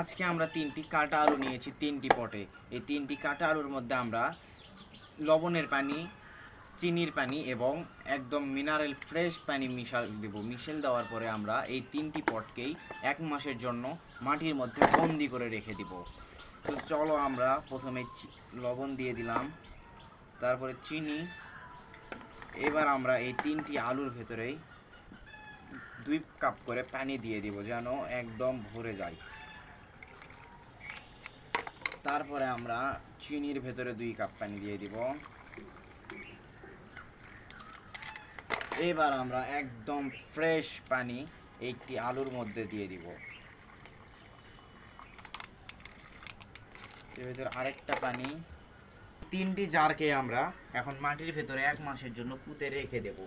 আজকে আমরা 3টি কাটা আলু নিয়েছি 3টি পটে। এই 3টি কাটা আলুর মধ্যে আমরা লবণের পানি, চিনির পানি এবং একদম মিনারেল ফ্রেশ পানি দেব। মিশেল দেওয়ার পরে আমরা এই 3টি পটকেই 1 মাসের জন্য মাটির মধ্যে বন্দি করে রেখে দিব। তো চলো আমরা প্রথমে লবণ দিয়ে দিলাম, তারপরে চিনি। এবার আমরা এই 3টি আলুর ভেতরেই 2 কাপ করে পানি দিয়ে দিব যেন একদম ভরে যায়। তারপরে আমরা চিনির ভেতরে 2 কাপ পানি দিয়ে দিব। এবার আমরা একদম ফ্রেশ পানি একটি আলুর মধ্যে দিয়ে দিব। এর ভেতরে আরেকটা পানি। 3টি জারকে আমরা এখন মাটির ভেতরে 1 মাসের জন্য পুঁতে রেখে দেব।